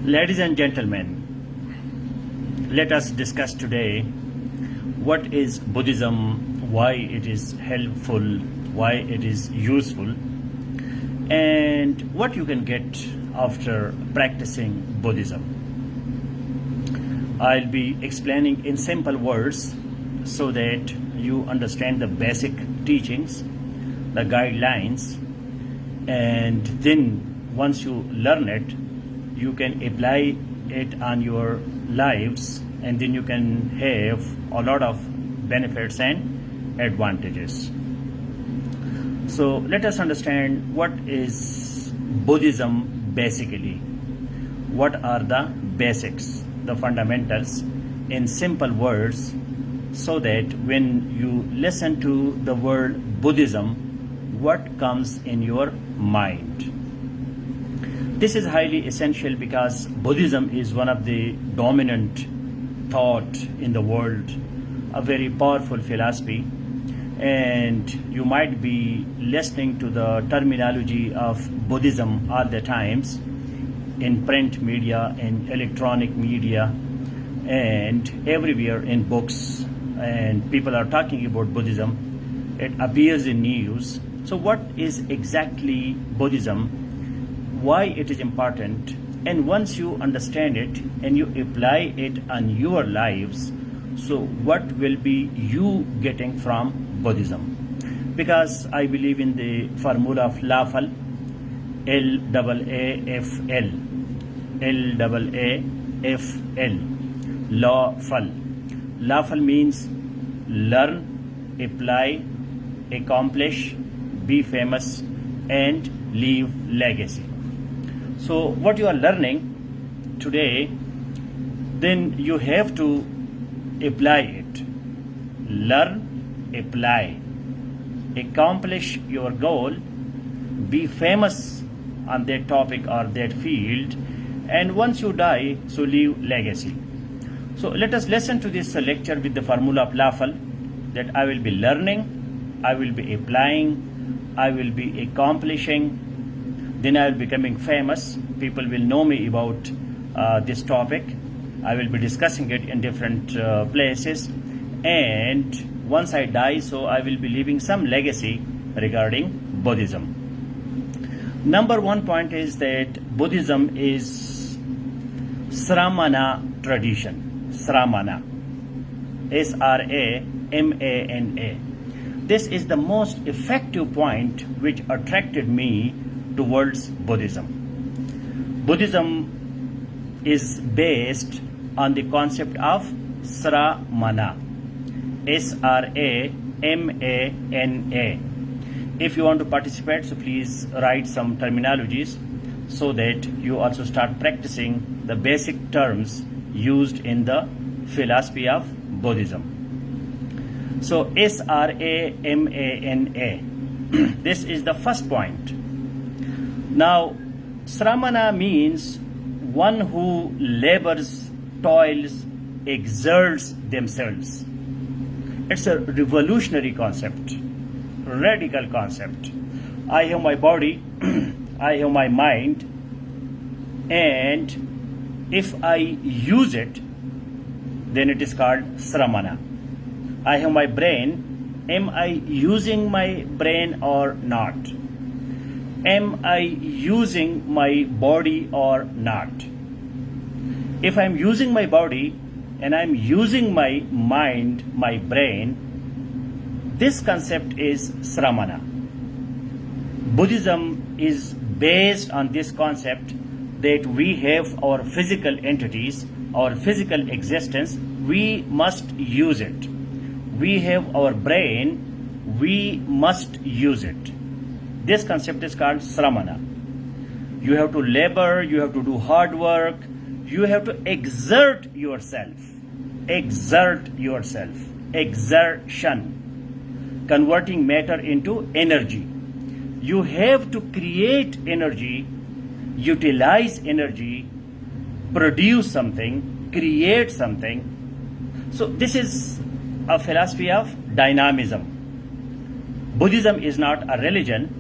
Ladies and gentlemen, let us discuss today what is Buddhism, why it is helpful, why it is useful, and what you can get after practicing Buddhism. I'll be explaining in simple words so that you understand the basic teachings, the guidelines, and then once you learn it, you can apply it on your lives, and then you can have a lot of benefits and advantages. So let us understand what is Buddhism basically. What are the basics, the fundamentals in simple words, so that when you listen to the word Buddhism, what comes in your mind? This is highly essential because Buddhism is one of the dominant thought in the world, a very powerful philosophy, and you might be listening to the terminology of Buddhism all the times in print media, in electronic media, and everywhere in books, and people are talking about Buddhism. It appears in news. So what is exactly Buddhism? Why it is important? And once you understand it and you apply it on your lives, so what will be you getting from Buddhism? Because I believe in the formula of lawful, L-A-A-F-L, L-A-A-F-L, lawful. Lawful means learn, apply, accomplish, be famous, and leave legacy. So what you are learning today, then you have to apply it. Learn, apply, accomplish your goal, be famous on that topic or that field, and once you die, so leave legacy. So let us listen to this lecture with the formula of lawful, that I will be learning, I will be applying, I will be accomplishing, then I will be becoming famous. People will know me about this topic. I will be discussing it in different places. And once I die, so I will be leaving some legacy regarding Buddhism. Number one point is that Buddhism is Sramana tradition. Sramana. S-R-A-M-A-N-A. This is the most effective point which attracted me towards Buddhism. Buddhism is based on the concept of Sramana, S-R-A-M-A-N-A. If you want to participate, so please write some terminologies so that you also start practicing the basic terms used in the philosophy of Buddhism. So S-R-A-M-A-N-A. This is the first point. Now, Sramana means one who labors, toils, exerts themselves. It's a revolutionary concept, radical concept. I have my body, I have my mind, and if I use it, then it is called Sramana. I have my brain. Am I using my brain or not? Am I using my body or not? If I'm using my body and I'm using my mind, my brain, this concept is Sramana. Buddhism is based on this concept that we have our physical entities, our physical existence, we must use it. We have our brain, we must use it. This concept is called Sramana. You have to labor, you have to do hard work, you have to exert yourself. Exert yourself. Exertion. Converting matter into energy. You have to create energy, utilize energy, produce something, create something. So this is a philosophy of dynamism. Buddhism is not a religion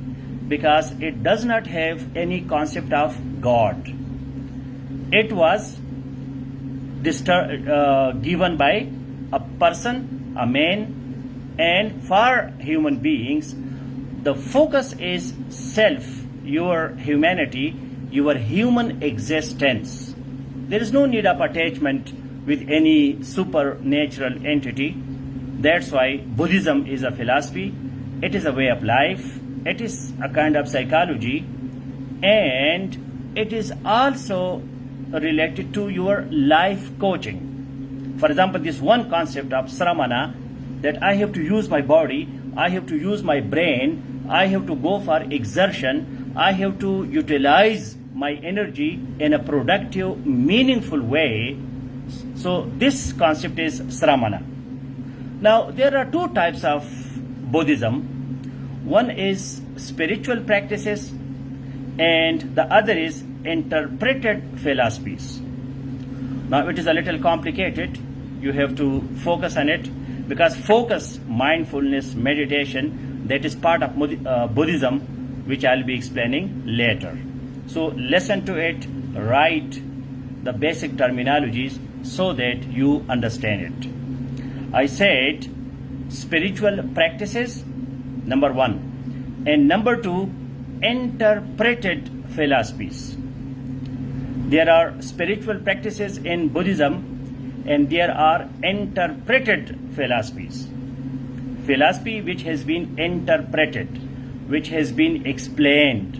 because it does not have any concept of God. It was given by a person, a man, and for human beings, the focus is self, your humanity, your human existence. There is no need of attachment with any supernatural entity. That's why Buddhism is a philosophy, it is a way of life, it is a kind of psychology, and it is also related to your life coaching. For example, this one concept of sramana, that I have to use my body, I have to use my brain, I have to go for exertion, I have to utilize my energy in a productive, meaningful way. So this concept is sramana. Now there are two types of Buddhism. One is spiritual practices and the other is interpreted philosophies. Now it is a little complicated. You have to focus on it, because focus, mindfulness, meditation, that is part of Buddhism, which I'll be explaining later. So listen to it, write the basic terminologies so that you understand it. I said spiritual practices, number one, and number two, interpreted philosophies. There are spiritual practices in Buddhism and there are interpreted philosophies. Philosophy which has been interpreted, which has been explained.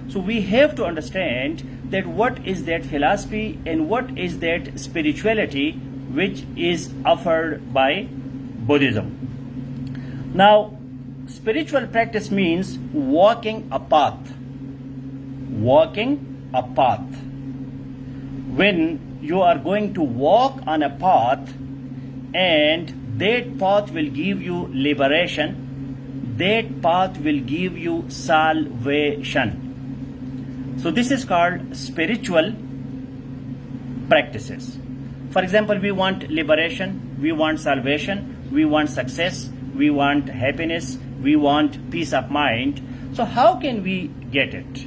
So we have to understand that what is that philosophy and what is that spirituality which is offered by Buddhism. Now, spiritual practice means walking a path. Walking a path. When you are going to walk on a path and that path will give you liberation, that path will give you salvation. So this is called spiritual practices. For example, we want liberation, we want salvation, we want success, we want happiness, we want peace of mind. So how can we get it?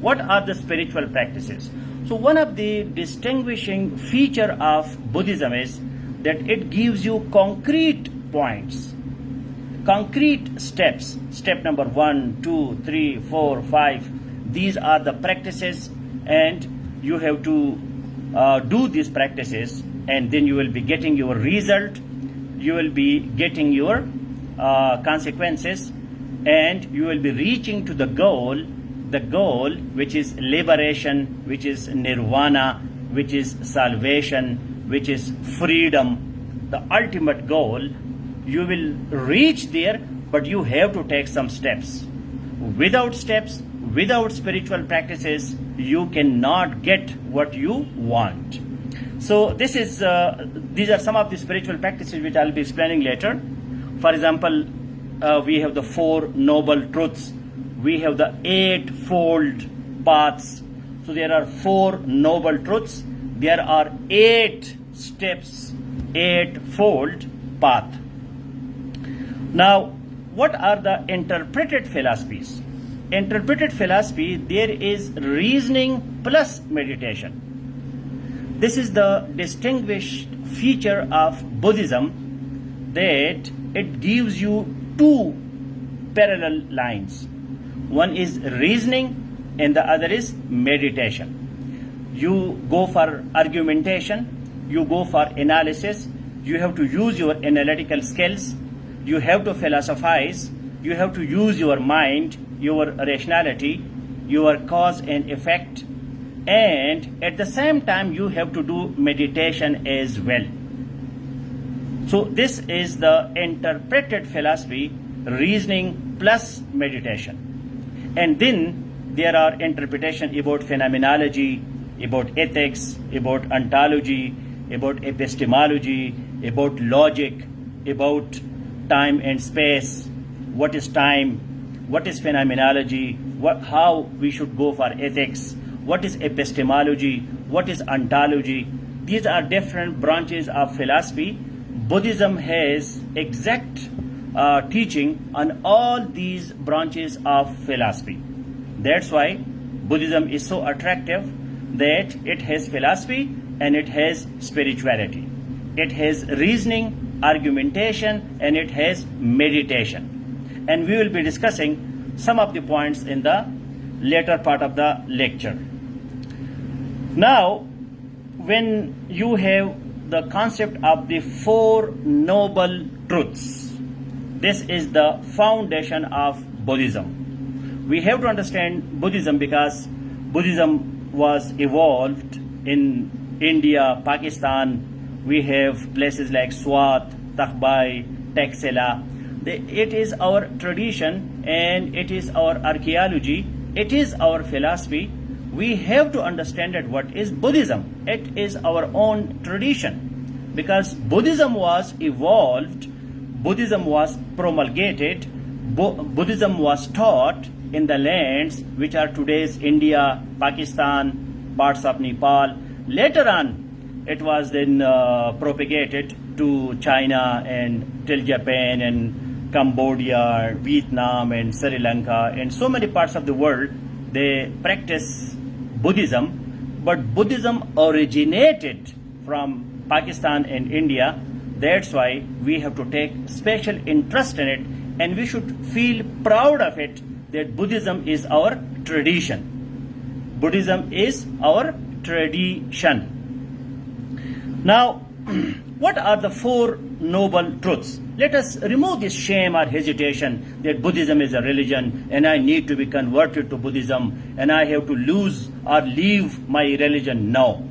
What are the spiritual practices? So one of the distinguishing feature of Buddhism is that it gives you concrete points, concrete steps. Step number 1, 2, 3, 4, 5. These are the practices, and you have to do these practices, and then you will be getting your result, you will be getting your consequences, and you will be reaching to the goal which is liberation, which is nirvana, which is salvation, which is freedom, the ultimate goal. You will reach there, but you have to take some steps. Without steps, without spiritual practices, you cannot get what you want. So these are some of the spiritual practices which I'll be explaining later. For example, we have the 4 noble truths. We have the 8-fold paths. So there are 4 noble truths. There are 8 steps, 8-fold path. Now, what are the interpreted philosophies? Interpreted philosophy, there is reasoning plus meditation. This is the distinguished feature of Buddhism, that it gives you 2 parallel lines. One is reasoning and the other is meditation. You go for argumentation, you go for analysis, you have to use your analytical skills, you have to philosophize, you have to use your mind, your rationality, your cause and effect, and at the same time you have to do meditation as well. So this is the interpreted philosophy, reasoning plus meditation. And then there are interpretation about phenomenology, about ethics, about ontology, about epistemology, about logic, about time and space. What is time? What is phenomenology? How we should go for ethics? What is epistemology? What is ontology? These are different branches of philosophy. Buddhism has exact teaching on all these branches of philosophy. That's why Buddhism is so attractive, that it has philosophy and it has spirituality. It has reasoning, argumentation, and it has meditation. And we will be discussing some of the points in the later part of the lecture. Now, when you have the concept of the Four Noble Truths, this is the foundation of Buddhism. We have to understand Buddhism because Buddhism was evolved in India, Pakistan. We have places like Swat, Takhbai, Taxila. It is our tradition and it is our archaeology. It is our philosophy. We have to understand that what is Buddhism. It is our own tradition because Buddhism was evolved, Buddhism was promulgated, Buddhism was taught in the lands which are today's India, Pakistan, parts of Nepal. Later on, it was then propagated to China and till Japan and Cambodia, Vietnam and Sri Lanka and so many parts of the world. They practice Buddhism, but Buddhism originated from Pakistan and India. That's why we have to take special interest in it and we should feel proud of it that Buddhism is our tradition. Buddhism is our tradition. Now, what are the Four Noble Truths? Let us remove this shame or hesitation that Buddhism is a religion and I need to be converted to Buddhism and I have to lose or leave my religion. No.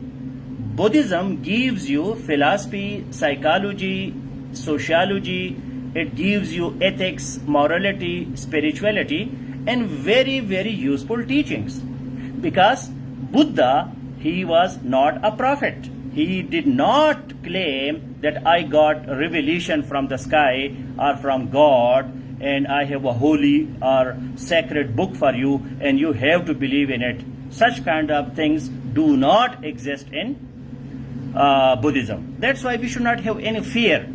Buddhism gives you philosophy, psychology, sociology, it gives you ethics, morality, spirituality, and very, very useful teachings. Because Buddha, he was not a prophet. He did not claim that I got revelation from the sky or from God and I have a holy or sacred book for you and you have to believe in it. Such kind of things do not exist in Buddhism. That's why we should not have any fear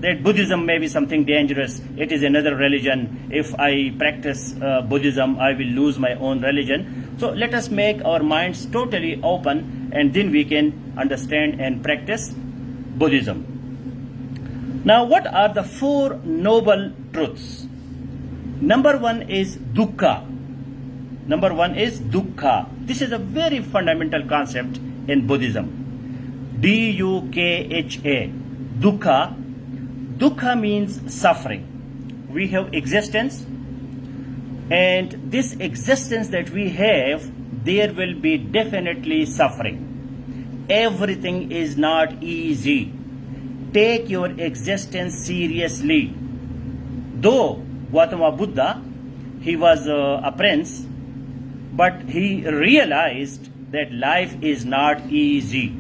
that Buddhism may be something dangerous. It is another religion. If I practice Buddhism, I will lose my own religion. So let us make our minds totally open and then we can understand and practice Buddhism. Now, what are the Four Noble Truths? Number one is dukkha. Number one is dukkha. This is a very fundamental concept in Buddhism. D-U-K-H-A. Dukkha. Dukkha means suffering. We have existence, and this existence that we have, there will be definitely suffering. Everything is not easy. Take your existence seriously. Though Gautama Buddha, he was a prince, but he realized that life is not easy.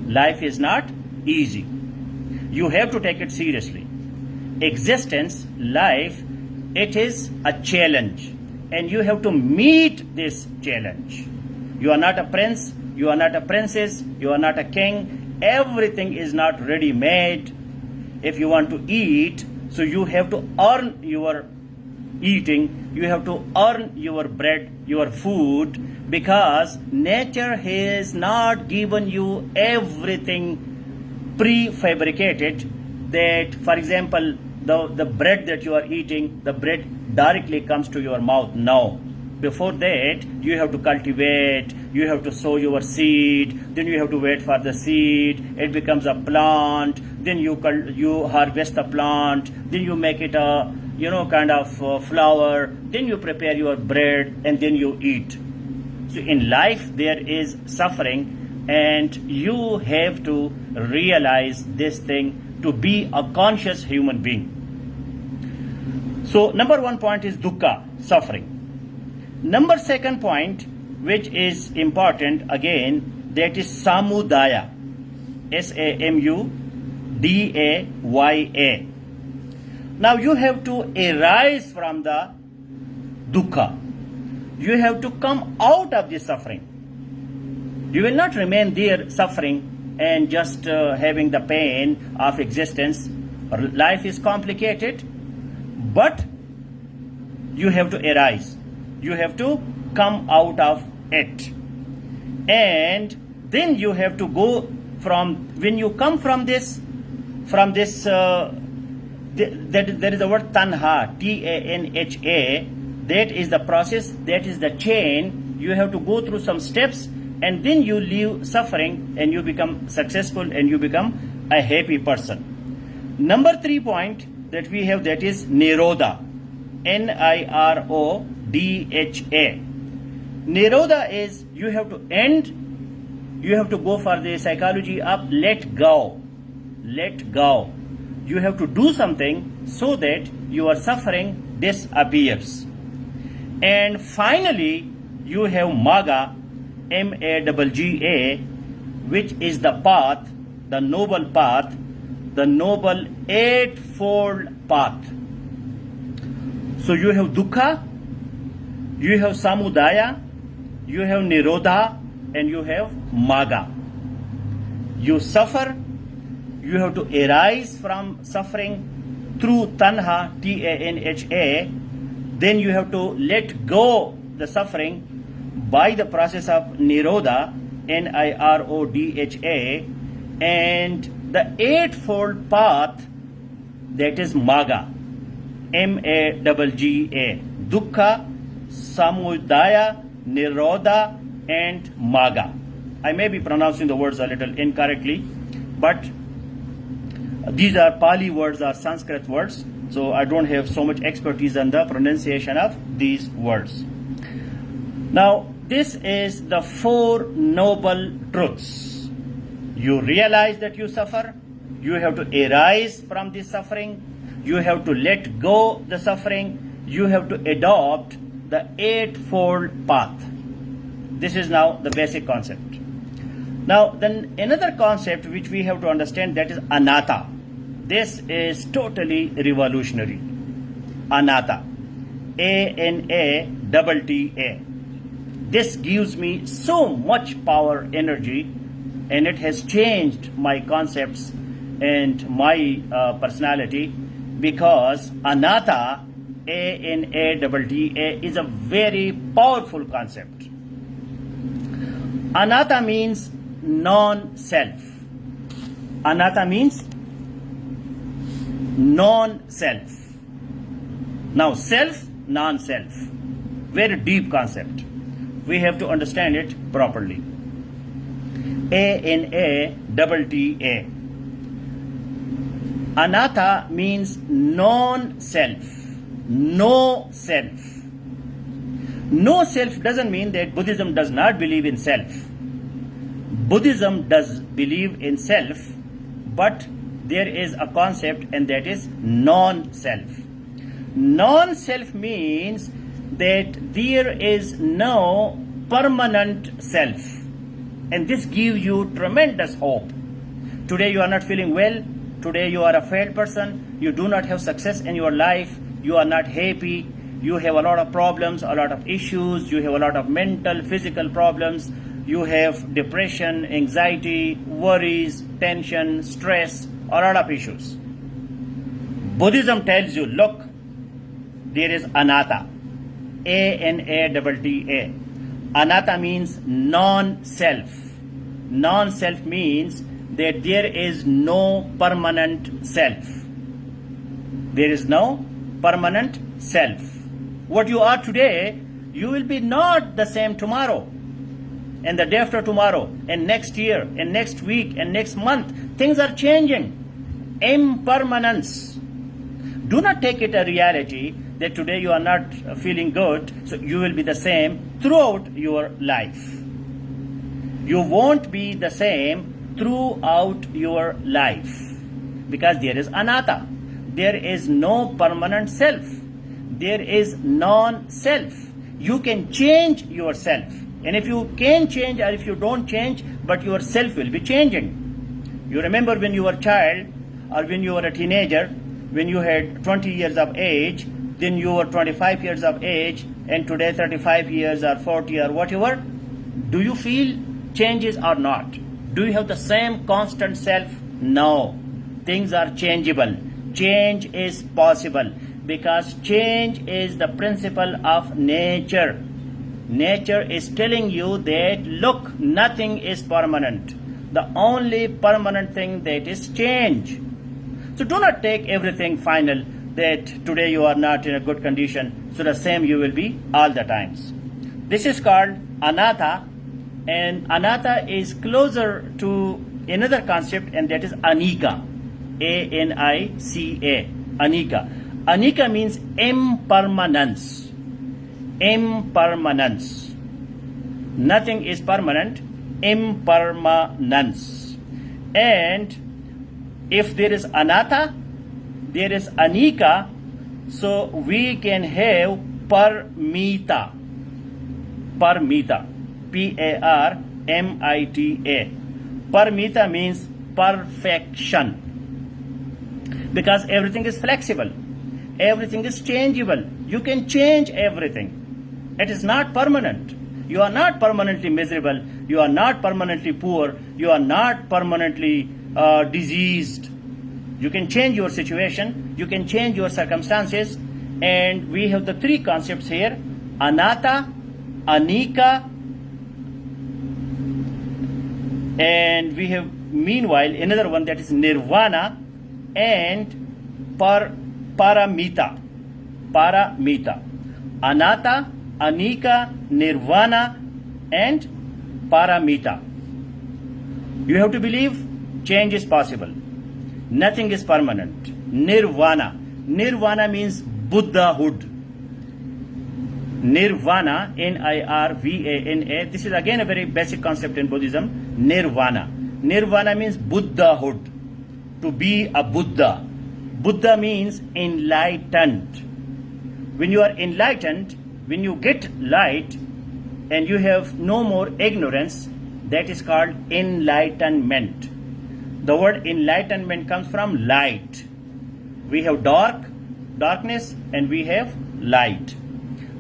Life is not easy. You have to take it seriously. Existence, life, it is a challenge and you have to meet this challenge. You are not a prince, you are not a princess, you are not a king. Everything is not ready made. If you want to eat, so you have to earn your eating, you have to earn your bread, your food, because nature has not given you everything prefabricated. That, for example, the bread that you are eating, the bread directly comes to your mouth. No. Before that, you have to cultivate, you have to sow your seed, then you have to wait for the seed, it becomes a plant, then you harvest the plant, then you make it a kind of flour, then you prepare your bread and then you eat. So in life there is suffering and you have to realize this thing to be a conscious human being. So number one point is dukkha, suffering. Number second point, which is important again, that is samudaya, S-A-M-U-D-A-Y-A. Now you have to arise from the dukkha. You have to come out of the suffering. You will not remain there suffering and just having the pain of existence. Life is complicated, but you have to arise. You have to come out of it. And then you have to go from, when you come from this, there is the word tanha, T-A-N-H-A. That is the process, that is the chain. You have to go through some steps, and then you leave suffering and you become successful and you become a happy person. Number 3 point that we have, that is Nirodha. Nirodha. Nirodha is, you have to end, you have to go for the psychology of let go. Let go. You have to do something so that your suffering disappears. And finally, you have Magga, M-A-G-G-A, which is the path, the noble path, the noble eightfold path. So you have Dukkha, you have Samudaya, you have Nirodha, and you have Magga. You suffer, you have to arise from suffering through Tanha, T-A-N-H-A. Then you have to let go the suffering by the process of Nirodha, N-I-R-O-D-H-A, and the eightfold path, that is Magga, M-A-G-G-A, Dukkha, Samudaya, Nirodha, and Magga. I may be pronouncing the words a little incorrectly, but these are Pali words or Sanskrit words, so I don't have so much expertise on the pronunciation of these words. Now, this is the 4 noble truths. You realize that you suffer, you have to arise from this suffering, you have to let go the suffering, you have to adopt the eightfold path. This is now the basic concept. Now, then another concept which we have to understand, that is anatta. This is totally revolutionary. Anatta. A-N-A-T-T-A. This gives me so much power, energy, and it has changed my concepts and my personality, because anatta, A-N-A-T-T-A, is a very powerful concept. Anatta means non-self. Anatta means non-self. Now, self, non-self. Very deep concept. We have to understand it properly. A-N-A-T-T-A. Anatta means non-self. No self. No self doesn't mean that Buddhism does not believe in self. Buddhism does believe in self, but there is a concept, and that is non-self. Non-self means that there is no permanent self, and this gives you tremendous hope. Today you are not feeling well, today you are a failed person, you do not have success in your life, you are not happy, you have a lot of problems, a lot of issues, you have a lot of mental, physical problems, you have depression, anxiety, worries, tension, stress, a lot of issues. Buddhism tells you, look, there is anatta, A-N-A-T-T-A. Anatta means non-self. Non-self means that there is no permanent self. There is no permanent self. What you are today, you will be not the same tomorrow, and the day after tomorrow, and next year, and next week, and next month. Things are changing. Impermanence. Do not take it a reality that today you are not feeling good, so you will be the same throughout your life. You won't be the same throughout your life, because there is anatta. There is no permanent self. There is non-self. You can change yourself. And if you can change, or if you don't change, but your self will be changing. You remember when you were a child, or when you were a teenager, when you had 20 years of age, then you were 25 years of age, and today 35 years or 40 or whatever. Do you feel changes or not? Do you have the same constant self? No. Things are changeable. Change is possible, because change is the principle of nature. Nature is telling you that look, nothing is permanent. The only permanent thing that is change. So do not take everything final, that today you are not in a good condition, so the same you will be all the times. This is called anatta, and anatta is closer to another concept, and that is anika. A-N-I-C-A. Anika. Anika means impermanence. Impermanence. Nothing is permanent. Impermanence. And if there is anatta, there is anika, so we can have paramita. Paramita. P-A-R-M-I-T-A. Paramita means perfection. Because everything is flexible. Everything is changeable. You can change everything. It is not permanent. You are not permanently miserable. You are not permanently poor. You are not permanently diseased. You can change your situation. You can change your circumstances. And we have the three concepts here: anatta, anika, and we have meanwhile another one, that is nirvana and paramita. Paramita. Anatta, anika, nirvana, and paramita. You have to believe change is possible. Nothing is permanent. Nirvana. Nirvana means Buddhahood. Nirvana, N-I-R-V-A-N-A. This is again a very basic concept in Buddhism. Nirvana. Nirvana means Buddhahood. To be a Buddha. Buddha means enlightened. When you are enlightened, when you get light and you have no more ignorance, that is called enlightenment. The word enlightenment comes from light. We have darkness, and we have light.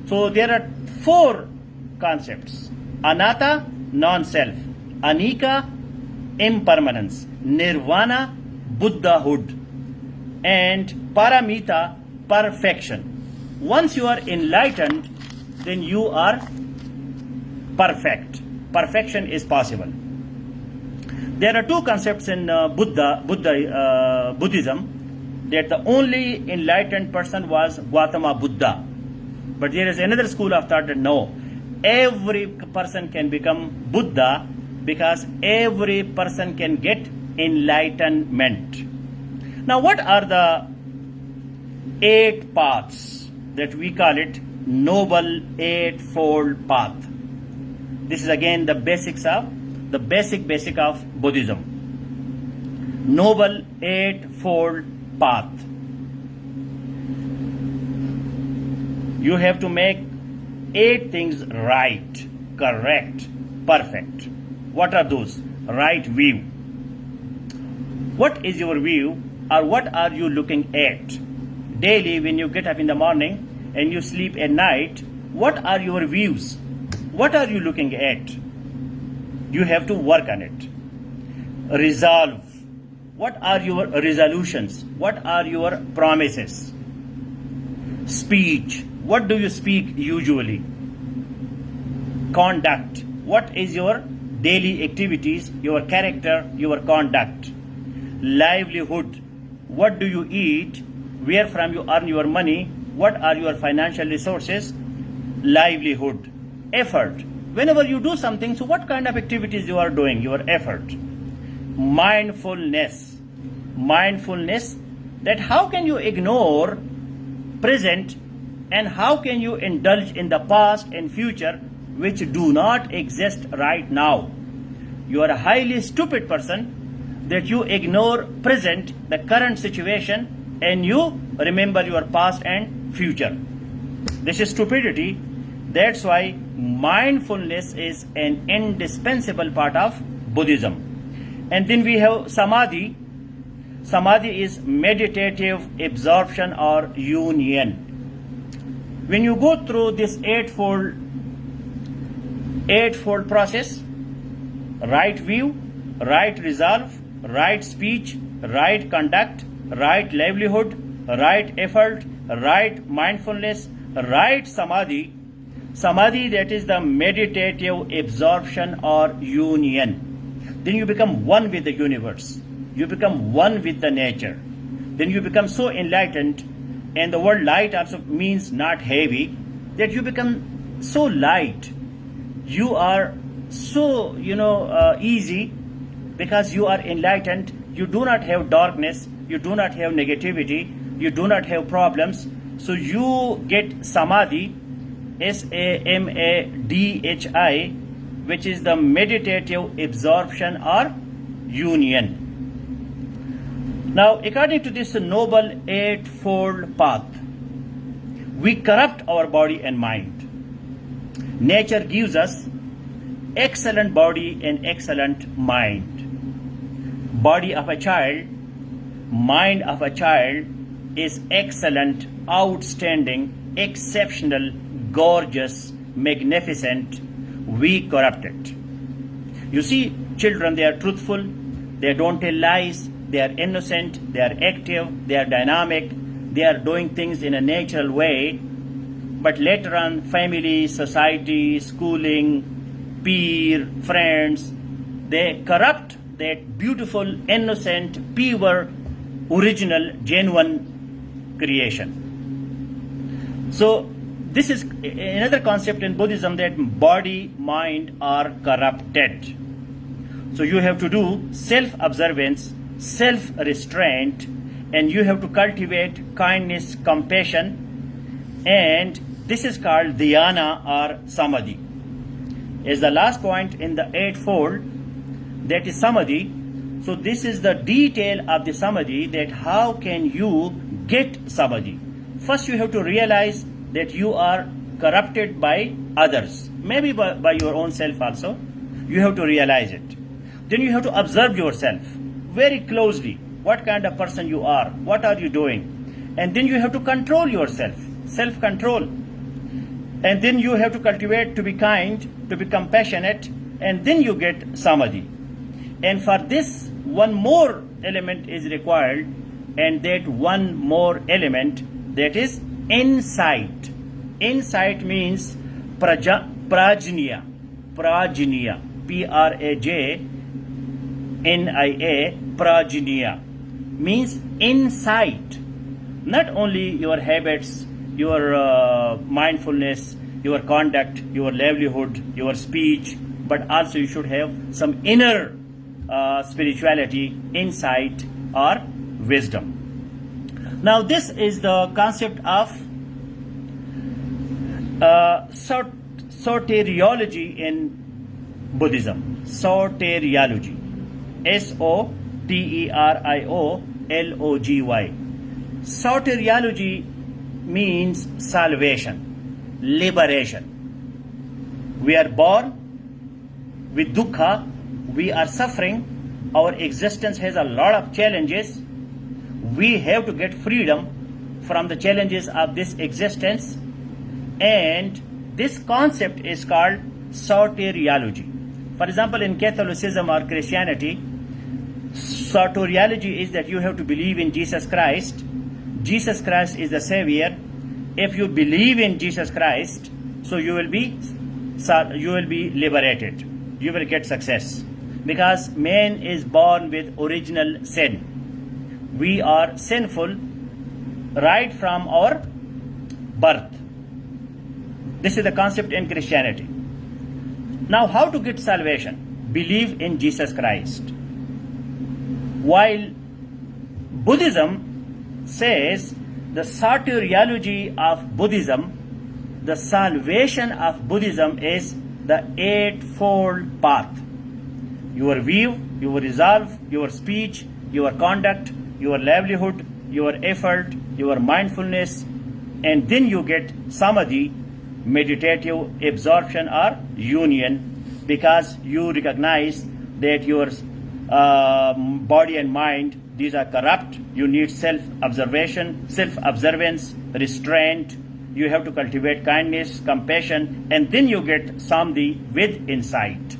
So there are four concepts: anatta, non-self; anika, impermanence; nirvana, Buddhahood; and paramita, perfection. Once you are enlightened, then you are perfect. Perfection is possible. There are two concepts in Buddhism, that the only enlightened person was Gautama Buddha. But there is another school of thought that no, every person can become Buddha, because every person can get enlightenment. Now, what are the 8 paths that we call it Noble Eightfold Path? This is again the basic of Buddhism. Noble Eightfold Path. You have to make 8 things right, correct, perfect. What are those? Right view. What is your view, or what are you looking at? Daily, when you get up in the morning and you sleep at night, what are your views? What are you looking at? You have to work on it. Resolve. What are your resolutions? What are your promises? Speech. What do you speak usually? Conduct. What is your daily activities, your character, your conduct? Livelihood. What do you eat? Where from you earn your money? What are your financial resources? Livelihood. Effort. Whenever you do something, so what kind of activities you are doing, your effort? Mindfulness. Mindfulness, that how can you ignore present, and how can you indulge in the past and future which do not exist right now? You are a highly stupid person that you ignore present, the current situation, and you remember your past and future. This is stupidity. That's why mindfulness is an indispensable part of Buddhism. And then we have samadhi. Samadhi is meditative absorption or union. When you go through this eightfold process: right view, right resolve, right speech, right conduct, right livelihood, right effort, right mindfulness, right samadhi. Samadhi, that is the meditative absorption or union. Then you become one with the universe. You become one with the nature. Then you become so enlightened, and the word light also means not heavy, that you become so light. You are so, easy because you are enlightened. You do not have darkness. You do not have negativity. You do not have problems. So you get samadhi, samadhi, which is the meditative absorption or union. Now, according to this noble eightfold path, we corrupt our body and mind. Nature gives us excellent body and excellent mind. Body of a child, mind of a child is excellent, outstanding, exceptional, gorgeous, magnificent. We corrupt it. You see, children, they are truthful, they don't tell lies, they are innocent, they are active, they are dynamic, they are doing things in a natural way. But later on, family, society, schooling, peer, friends, they corrupt that beautiful, innocent, pure, original, genuine creation. So this is another concept in Buddhism, that body, mind are corrupted. So you have to do self-observance, self-restraint, and you have to cultivate kindness, compassion, and this is called dhyana or samadhi. As the last point in the eightfold, that is samadhi. So this is the detail of the samadhi, that how can you get samadhi. First you have to realize that you are corrupted by others, maybe by your own self also. You have to realize it. Then you have to observe yourself very closely, what kind of person you are, what are you doing, and then you have to control yourself, self-control. And then you have to cultivate to be kind, to be compassionate, and then you get samadhi. And for this, one more element is required, and that one more element, that is insight. Insight means prajna, Prajnia, prajna, means insight. Not only your habits, your mindfulness, your conduct, your livelihood, your speech, but also you should have some inner spirituality, insight, or wisdom. Now, this is the concept of soteriology in Buddhism. Soteriology. Soteriology. Soteriology means salvation, liberation. We are born with dukkha, we are suffering, our existence has a lot of challenges. We have to get freedom from the challenges of this existence, and this concept is called soteriology. For example, in Catholicism or Christianity, soteriology is that you have to believe in Jesus Christ. Jesus Christ is the Savior. If you believe in Jesus Christ, so you will be liberated. You will get success. Because man is born with original sin. We are sinful right from our birth. This is the concept in Christianity. Now, how to get salvation? Believe in Jesus Christ. While Buddhism says the soteriology of Buddhism, the salvation of Buddhism is the eightfold path. Your view, your resolve, your speech, your conduct, your livelihood, your effort, your mindfulness, and then you get samadhi, meditative absorption or union, because you recognize that your body and mind, these are corrupt. You need self-observation, self-observance, restraint. You have to cultivate kindness, compassion, and then you get samadhi with insight.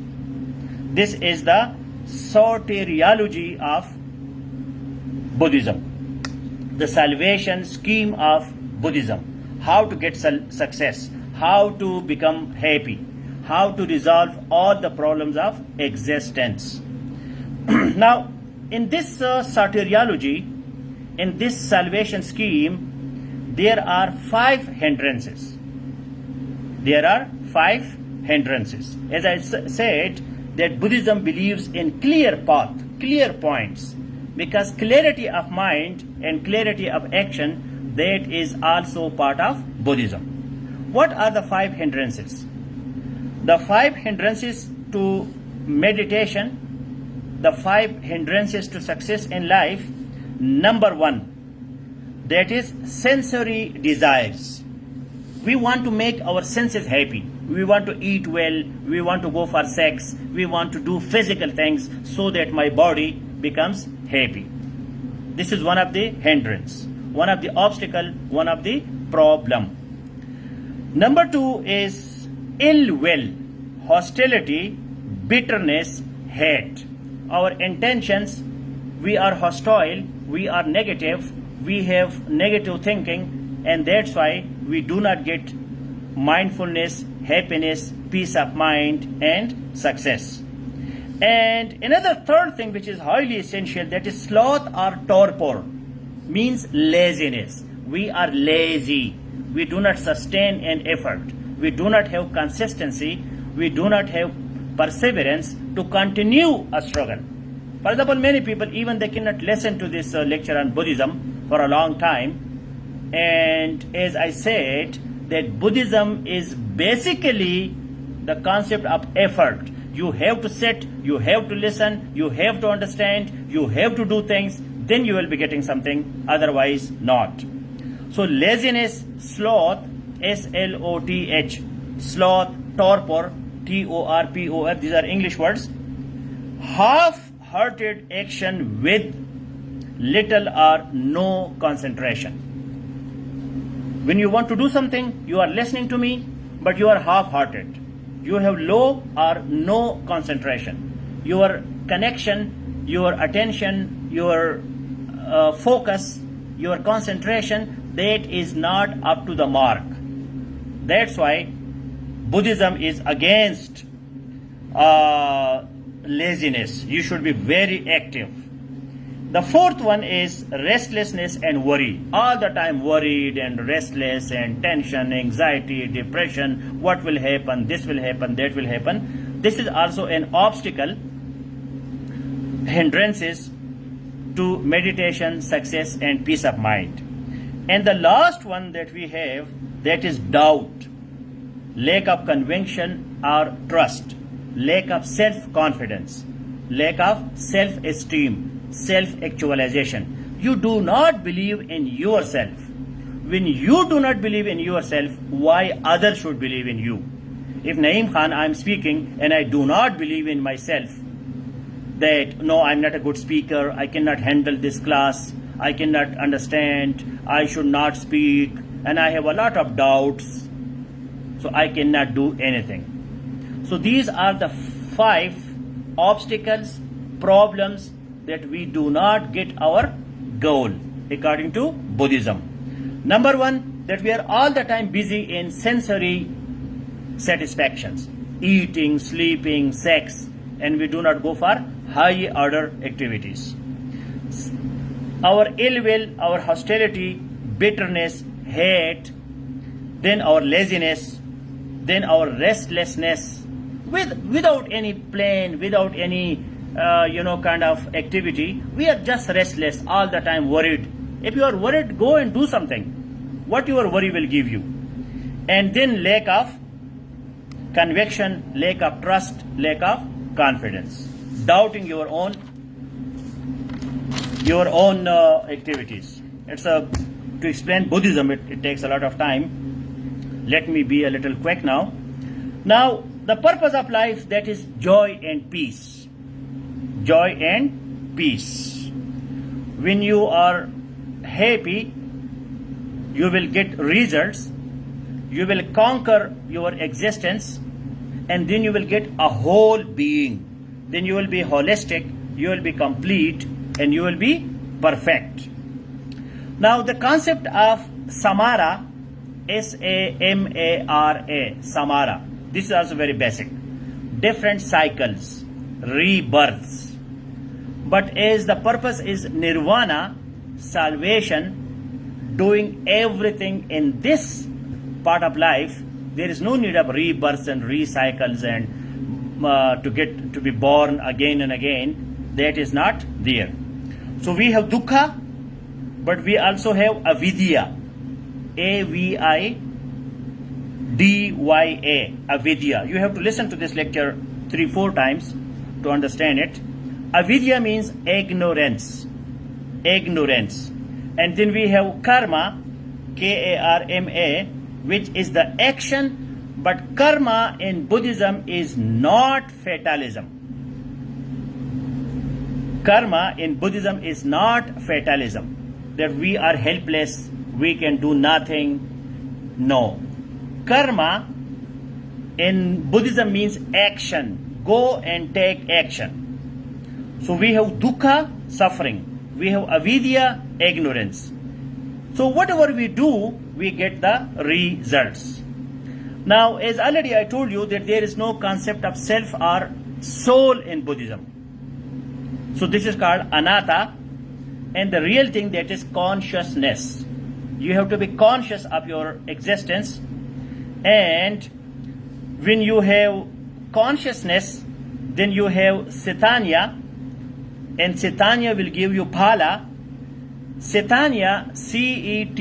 This is the soteriology of Buddhism, the salvation scheme of Buddhism. How to get success, how to become happy, how to resolve all the problems of existence. Now, in this soteriology, in this salvation scheme, there are 5 hindrances. There are 5 hindrances. As I said, that Buddhism believes in clear path, clear points, because clarity of mind and clarity of action, that is also part of Buddhism. What are the 5 hindrances? The 5 hindrances to meditation, the 5 hindrances to success in life. Number 1, that is sensory desires. We want to make our senses happy. We want to eat well, we want to go for sex, we want to do physical things so that my body becomes happy. This is one of the hindrance, one of the obstacle, one of the problem. Number 2 is ill will, hostility, bitterness, hate. Our intentions, we are hostile, we are negative, we have negative thinking, and that's why we do not get mindfulness, happiness, peace of mind, and success. And another third thing which is highly essential, that is sloth or torpor, means laziness. We are lazy. We do not sustain an effort. We do not have consistency. We do not have perseverance to continue a struggle. For example, many people, even they cannot listen to this lecture on Buddhism for a long time. And as I said, that Buddhism is basically the concept of effort. You have to sit, you have to listen, you have to understand, you have to do things, then you will be getting something, otherwise not. So laziness, sloth, S-L-O-T-H, sloth, torpor, T-O-R-P-O-R, these are English words. Half-hearted action with little or no concentration. When you want to do something, you are listening to me, but you are half-hearted. You have low or no concentration. Your connection, your attention, your focus, your concentration, that is not up to the mark. That's why Buddhism is against laziness. You should be very active. The fourth one is restlessness and worry. All the time worried and restless and tension, anxiety, depression. What will happen? This will happen, that will happen. This is also an obstacle, hindrances to meditation, success, and peace of mind. And the last one that we have, that is doubt, lack of conviction or trust, lack of self-confidence, lack of self-esteem, self-actualization. You do not believe in yourself. When you do not believe in yourself, why others should believe in you? If Naeem Khan, I am speaking and I do not believe in myself, that no, I'm not a good speaker, I cannot handle this class, I cannot understand, I should not speak, and I have a lot of doubts, so I cannot do anything. So these are the 5 obstacles, problems that we do not get our goal according to Buddhism. Number 1, that we are all the time busy in sensory satisfactions, eating, sleeping, sex, and we do not go for high order activities. Our ill will, our hostility, bitterness, hate, then our laziness, then our restlessness, without any plan, without any kind of activity. We are just restless, all the time worried. If you are worried, go and do something. What your worry will give you. And then lack of conviction, lack of trust, lack of confidence, doubting your own activities. To explain Buddhism, it takes a lot of time. Let me be a little quick now. Now, the purpose of life, that is joy and peace. Joy and peace. When you are happy, you will get results, you will conquer your existence, and then you will get a whole being. Then you will be holistic, you will be complete, and you will be perfect. Now the concept of samara Samara, Samara. This is also very basic. Different cycles, rebirths. But as the purpose is nirvana, salvation, doing everything in this part of life, there is no need of rebirths and recycles and to be born again and again. That is not there. So we have dukkha, but we also have avidya, AVIDYA, avidya. You have to listen to this lecture 3-4 times to understand it. Avidya means ignorance, ignorance. And then we have karma, Karma, which is the action, but karma in Buddhism is not fatalism. Karma in Buddhism is not fatalism, that we are helpless, we can do nothing. No. Karma in Buddhism means action. Go and take action. So we have dukkha, suffering. We have avidya, ignorance. So whatever we do, we get the results. Now, as already I told you that there is no concept of self or soul in Buddhism. So this is called anatta, and the real thing, that is consciousness. You have to be conscious of your existence, and when you have consciousness, then you have Caitanya, and Caitanya will give you phala. Caitanya, Cetana,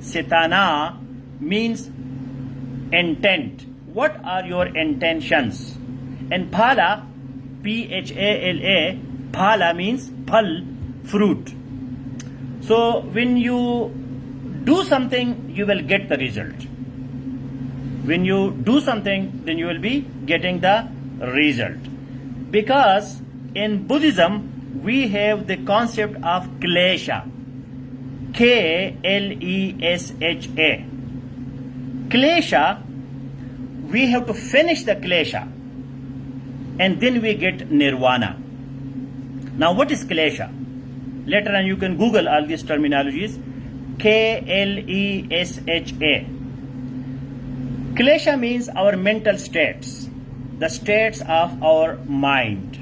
Caitana, means intent. What are your intentions? And phala, Phala, phala means phal, fruit. So when you do something, you will get the result. When you do something, then you will be getting the result. Because in Buddhism, we have the concept of klesha. Klesha. Klesha, we have to finish the klesha, and then we get nirvana. Now what is klesha? Later on you can Google all these terminologies. Klesha. Klesha means our mental states, the states of our mind.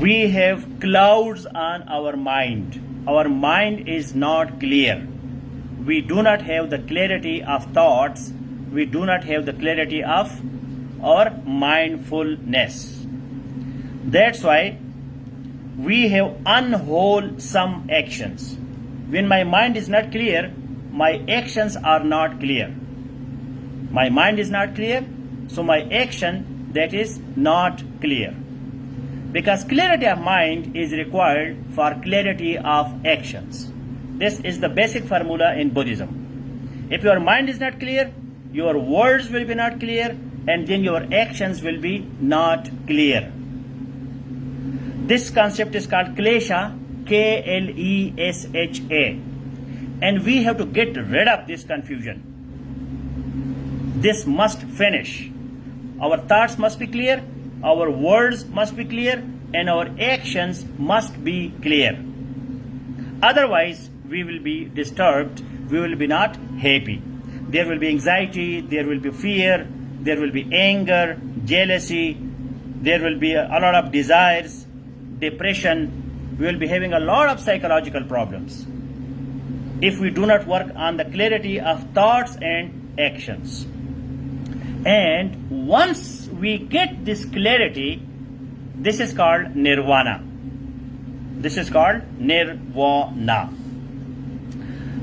We have clouds on our mind. Our mind is not clear. We do not have the clarity of thoughts. We do not have the clarity of our mindfulness. That's why we have unwholesome actions. When my mind is not clear, my actions are not clear. My mind is not clear, so my action, that is not clear. Because clarity of mind is required for clarity of actions. This is the basic formula in Buddhism. If your mind is not clear, your words will be not clear, and then your actions will be not clear. This concept is called klesha, Klesha. And we have to get rid of this confusion. This must finish. Our thoughts must be clear, our words must be clear, and our actions must be clear. Otherwise, we will be disturbed, we will be not happy. There will be anxiety, there will be fear, there will be anger, jealousy, there will be a lot of desires, depression. We will be having a lot of psychological problems if we do not work on the clarity of thoughts and actions. And once we get this clarity, this is called nirvana. This is called nirvana.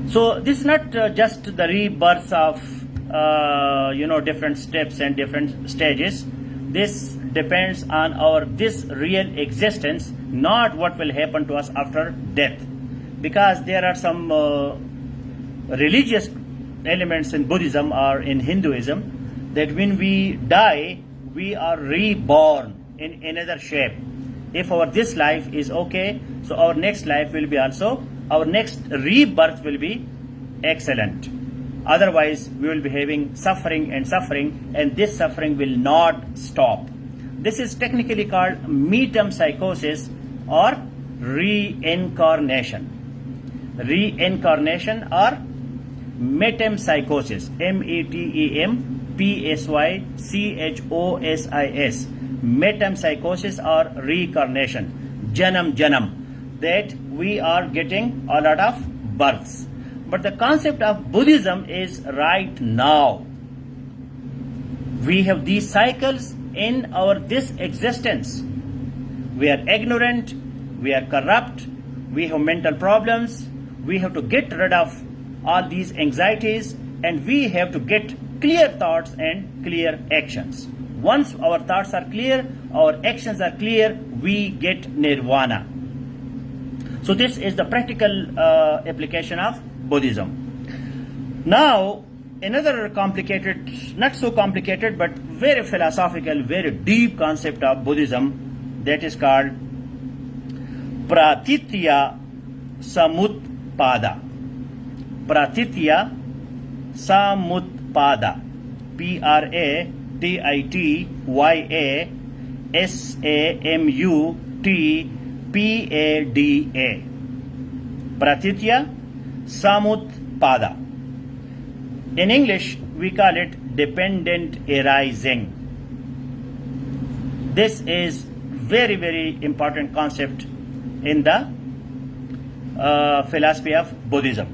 So this is not just the rebirth of different steps and different stages. This depends on our this real existence, not what will happen to us after death. Because there are some religious elements in Buddhism or in Hinduism, that when we die, we are reborn in another shape. If our this life is okay, so our next life will be also, our next rebirth will be excellent. Otherwise, we will be having suffering, and this suffering will not stop. This is technically called metempsychosis or reincarnation. reincarnation or metempsychosis, metempsychosis, metempsychosis or reincarnation, janam, that we are getting a lot of births. But the concept of Buddhism is right now. We have these cycles in our this existence. We are ignorant, we are corrupt, we have mental problems, we have to get rid of all these anxieties, and we have to get clear thoughts and clear actions. Once our thoughts are clear, our actions are clear, we get nirvana. So this is the practical application of Buddhism. Now, another complicated, not so complicated, but very philosophical, very deep concept of Buddhism, that is called Pratitya Samutpada. Pratitya Samutpada. Pratitya Samutpada. Pratitya Samutpada. In English, we call it dependent arising. This is very, very important concept in the philosophy of Buddhism.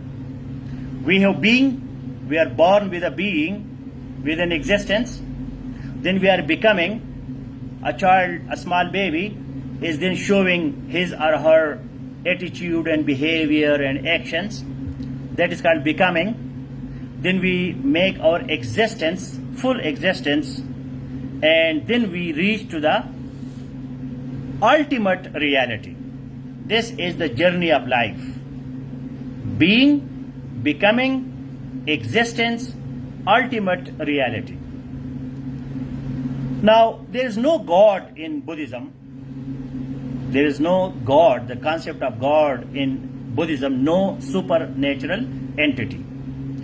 We have being, we are born with a being, with an existence, then we are becoming a child, a small baby is then showing his or her attitude and behavior and actions. That is called becoming. Then we make our existence, full existence, and then we reach to the ultimate reality. This is the journey of life. Being, becoming, existence, ultimate reality. Now, there is no God in Buddhism. There is no God, the concept of God in Buddhism, no supernatural entity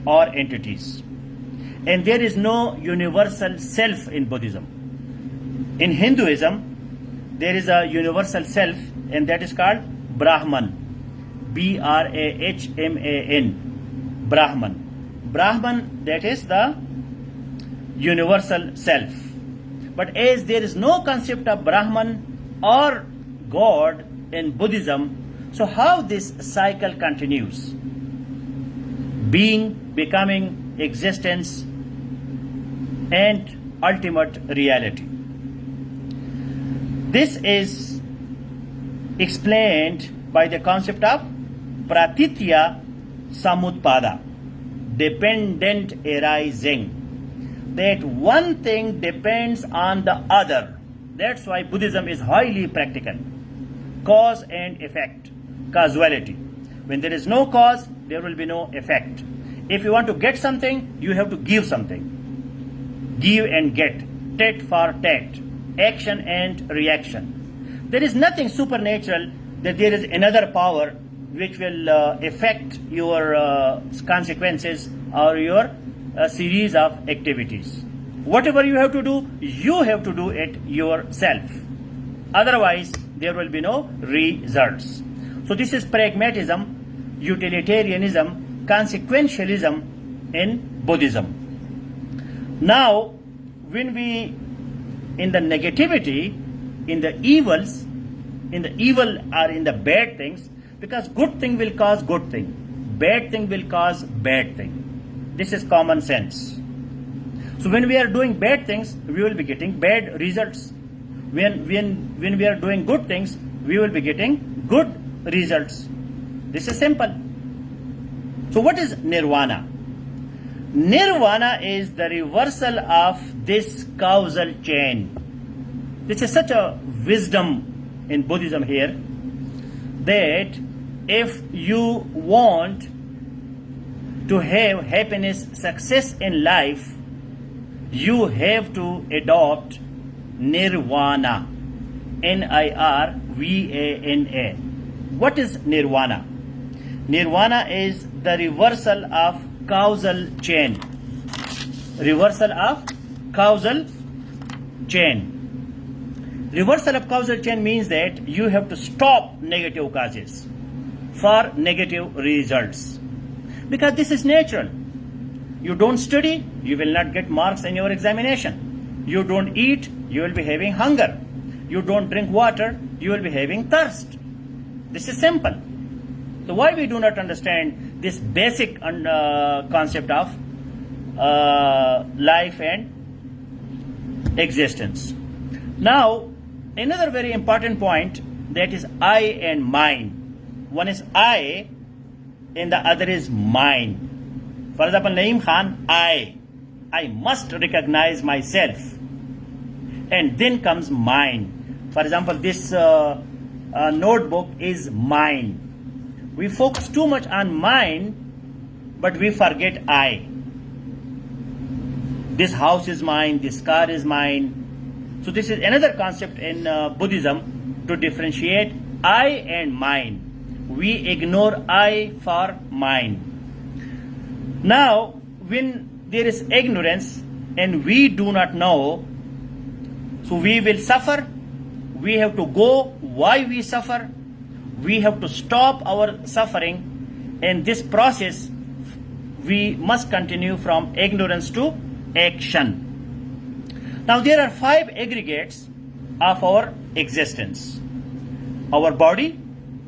or entities. And there is no universal self in Buddhism. In Hinduism, there is a universal self, and that is called Brahman. Brahman. Brahman. Brahman, that is the universal self. But as there is no concept of Brahman or God in Buddhism, so how this cycle continues? Being, becoming, existence, and ultimate reality. This is explained by the concept of Pratitya Samutpada, dependent arising. That one thing depends on the other. That's why Buddhism is highly practical. Cause and effect, causality. When there is no cause, there will be no effect. If you want to get something, you have to give something. Give and get, tit for tat, action and reaction. There is nothing supernatural that there is another power which will affect your consequences or your series of activities. Whatever you have to do it yourself. Otherwise, there will be no results. So this is pragmatism, utilitarianism, consequentialism in Buddhism. Now, when we, in the negativity, in the evils, in the evil or in the bad things, because good thing will cause good thing, bad thing will cause bad thing. This is common sense. So when we are doing bad things, we will be getting bad results. When we are doing good things, we will be getting good results. This is simple. So what is nirvana? Nirvana is the reversal of this causal chain. This is such a wisdom in Buddhism here, that if you want to have happiness, success in life, you have to adopt nirvana. Nirvana. What is nirvana? Nirvana is the reversal of causal chain. Reversal of causal chain. Reversal of causal chain means that you have to stop negative causes. for negative results. Because this is natural. You don't study, you will not get marks in your examination. You don't eat, you will be having hunger. You don't drink water, you will be having thirst. This is simple. So why we do not understand this basic concept of life and existence? Now, another very important point, that is I and mine. One is I and the other is mine. For example, Naeem Khan, I must recognize myself. And then comes mine. For example, this notebook is mine. We focus too much on mine, but we forget I. This house is mine, this car is mine. So this is another concept in Buddhism to differentiate I and mine. We ignore I for mine. Now, when there is ignorance and we do not know, so we will suffer. We have to go why we suffer. We have to stop our suffering. In this process, we must continue from ignorance to action. Now, there are 5 aggregates of our existence: our body,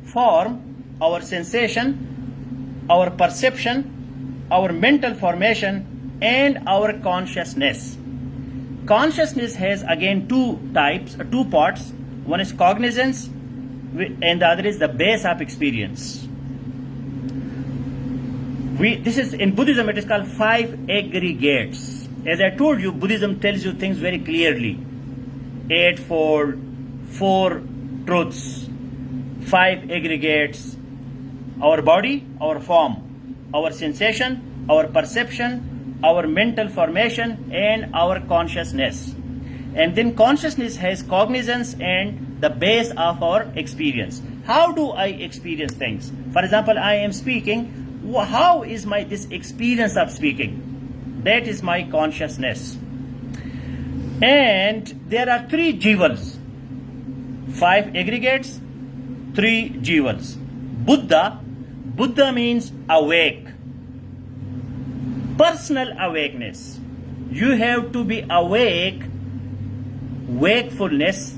form, our sensation, our perception, our mental formation, and our consciousness. Consciousness has again two parts. One is cognizance, and the other is the base of experience. This is in Buddhism, it is called 5 aggregates. As I told you, Buddhism tells you things very clearly. Eightfold, 4 truths, 5 aggregates: our body, our form, our sensation, our perception, our mental formation, and our consciousness. And then consciousness has cognizance and the base of our experience. How do I experience things? For example, I am speaking. How is this experience of speaking? That is my consciousness. And there are 3 jivas. 5 aggregates, 3 jivas. Buddha means awake. Personal awakeness. You have to be awake, wakefulness,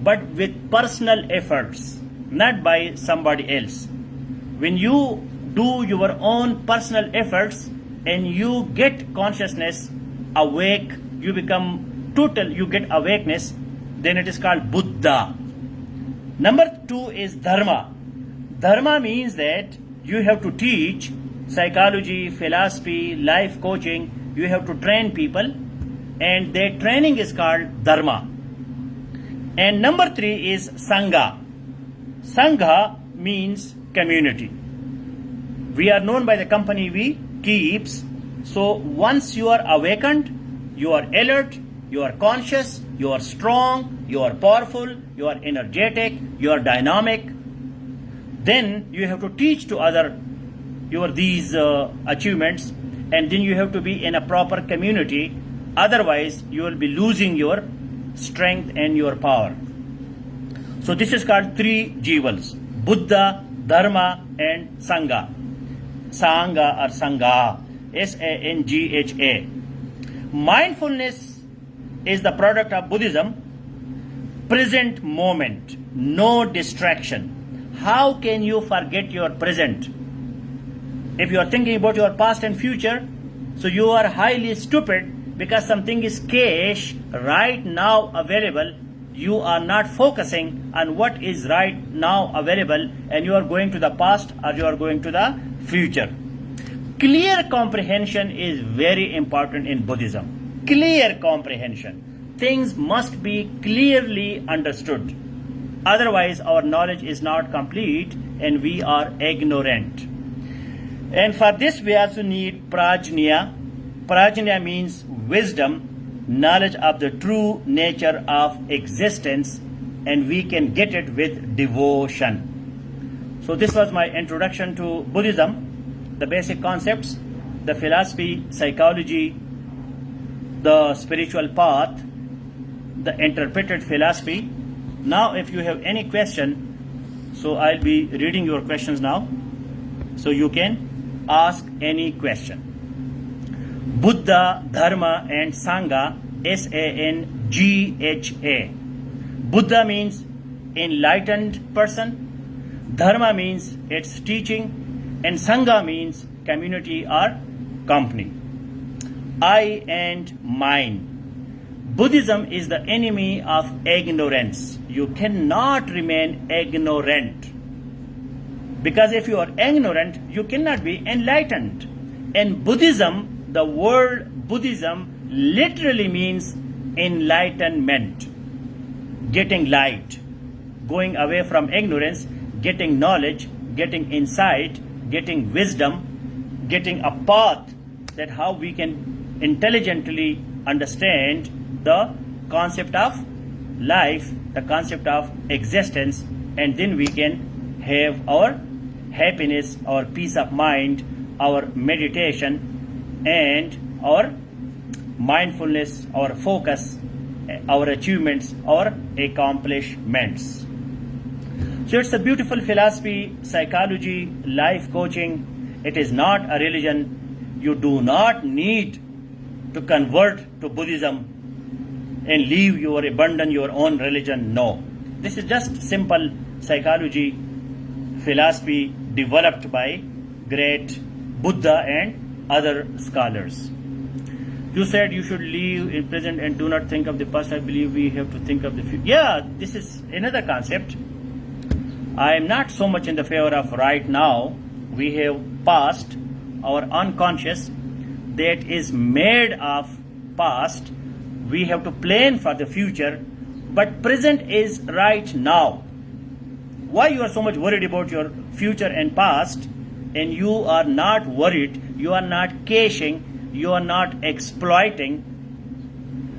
but with personal efforts, not by somebody else. When you do your own personal efforts and you get consciousness, awake, you become total, you get awakeness, then it is called Buddha. Number 2 is Dharma. Dharma means that you have to teach psychology, philosophy, life coaching. You have to train people, and their training is called Dharma. And number 3 is Sangha. Sangha means community. We are known by the company we keep. So once you are awakened, you are alert, you are conscious, you are strong, you are powerful, you are energetic, you are dynamic, then you have to teach to other these achievements, and then you have to be in a proper community. Otherwise, you will be losing your strength and your power. So this is called 3 jivas: Buddha, Dharma, and Sangha. Sangha or Sangha, Sangha. Mindfulness is the product of Buddhism. Present moment, no distraction. How can you forget your present? If you are thinking about your past and future, so you are highly stupid, because something is cash right now available. You are not focusing on what is right now available, and you are going to the past or you are going to the future. Clear comprehension is very important in Buddhism. Clear comprehension. Things must be clearly understood. Otherwise, our knowledge is not complete and we are ignorant. And for this, we also need prajna. Prajna means wisdom, knowledge of the true nature of existence, and we can get it with devotion. So this was my introduction to Buddhism, the basic concepts, the philosophy, psychology, the spiritual path, the interpreted philosophy. Now if you have any question, So I'll be reading your questions now. So you can ask any question. Buddha, Dharma and Sangha, Sangha. Buddha means enlightened person. Dharma means its teaching. And Sangha means community or company. I and mine. Buddhism is the enemy of ignorance. You cannot remain ignorant. Because if you are ignorant, you cannot be enlightened. In Buddhism, the word Buddhism literally means enlightenment, getting light, going away from ignorance, getting knowledge, getting insight, getting wisdom, getting a path that how we can intelligently understand the concept of life, the concept of existence, and then we can have our happiness, our peace of mind, our meditation, and our mindfulness, our focus, our achievements, our accomplishments. So it's a beautiful philosophy, psychology, life coaching. It is not a religion. You do not need to convert to Buddhism and leave your abandon your own religion. No. This is just simple psychology, philosophy developed by great Buddha and other scholars. You said you should live in present and do not think of the past. I believe we have to think of the future. Yeah, this is another concept. I am not so much in the favor of right now. We have past, our unconscious, that is made of past. We have to plan for the future, but present is right now. Why you are so much worried about your future and past, and you are not worried, you are not caching, you are not exploiting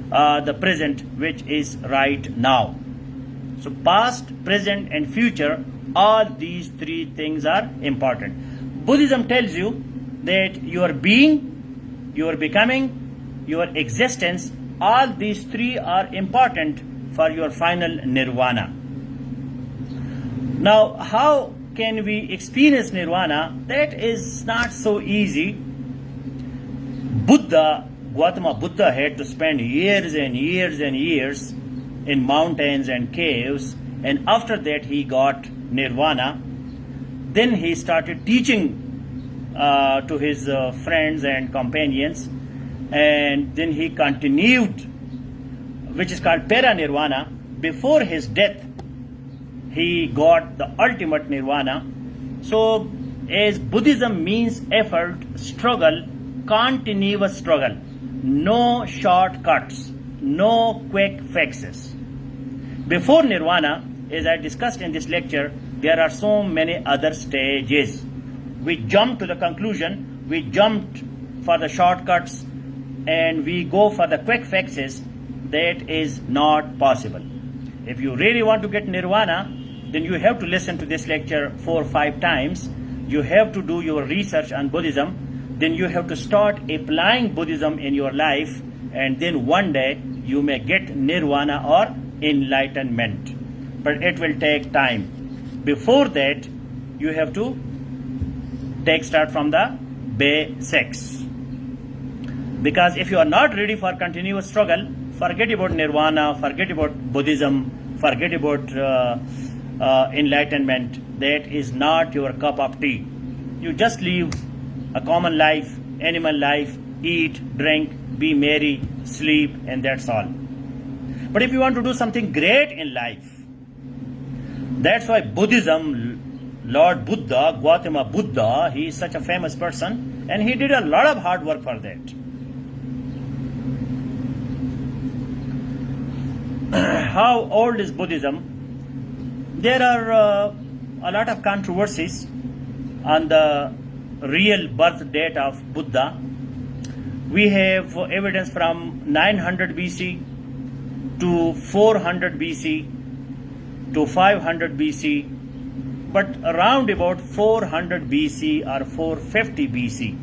the present, which is right now. So past, present and future, all these three things are important. Buddhism tells you that your being, your becoming, your existence, all these three are important for your final nirvana. Now, how can we experience nirvana? That is not so easy. Gautama Buddha had to spend years and years and years in mountains and caves, and after that he got nirvana. Then he started teaching to his friends and companions, and then he continued, which is called paranirvana. Before his death, he got the ultimate nirvana. So, as Buddhism means effort, struggle, continuous struggle, no shortcuts, no quick fixes. Before nirvana, as I discussed in this lecture, there are so many other stages. We jump to the conclusion, we jumped for the shortcuts, and we go for the quick fixes. That is not possible. If you really want to get nirvana, then you have to listen to this lecture 4 or 5 times. You have to do your research on Buddhism. Then you have to start applying Buddhism in your life, and then one day you may get nirvana or enlightenment. But it will take time. Before that, you have to start from the basics. Because if you are not ready for continuous struggle, forget about nirvana, forget about Buddhism, forget about enlightenment. That is not your cup of tea. You just live a common life, animal life, eat, drink, be merry, sleep, and that's all. But if you want to do something great in life, that's why Buddhism, Lord Buddha, Gautama Buddha, he is such a famous person, and he did a lot of hard work for that. How old is Buddhism? There are a lot of controversies on the real birth date of Buddha. We have evidence from 900 BC to 400 BC to 500 BC, but around about 400 BC or 450 BC.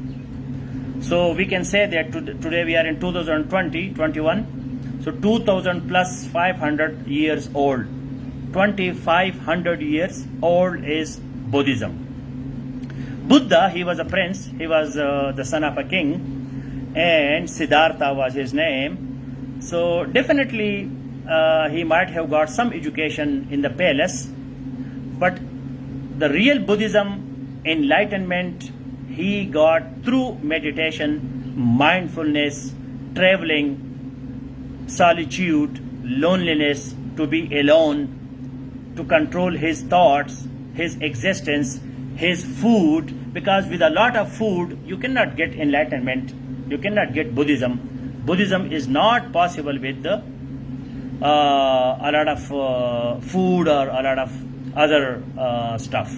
So we can say that today we are in 2020, 21. So 2000 plus 500 years old. 2,500 years old is Buddhism. Buddha, he was a prince, he was the son of a king, and Siddhartha was his name. So definitely he might have got some education in the palace, but the real Buddhism, enlightenment, he got through meditation, mindfulness, traveling, solitude, loneliness, to be alone, to control his thoughts, his existence, his food, because with a lot of food you cannot get enlightenment, you cannot get Buddhism. Buddhism is not possible with a lot of food or a lot of other stuff.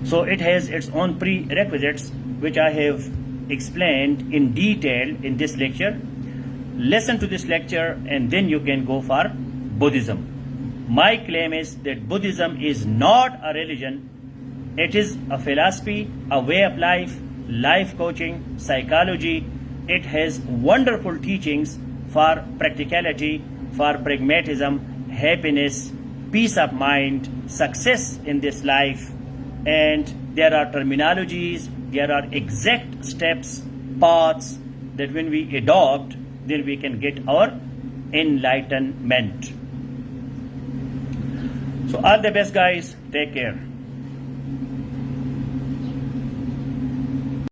So it has its own prerequisites, which I have explained in detail in this lecture. Listen to this lecture and then you can go for Buddhism. My claim is that Buddhism is not a religion. It is a philosophy, a way of life coaching, psychology. It has wonderful teachings for practicality, for pragmatism, happiness, peace of mind, success in this life. And there are terminologies, there are exact steps, paths that when we adopt, then we can get our enlightenment. So all the best, guys. Take care.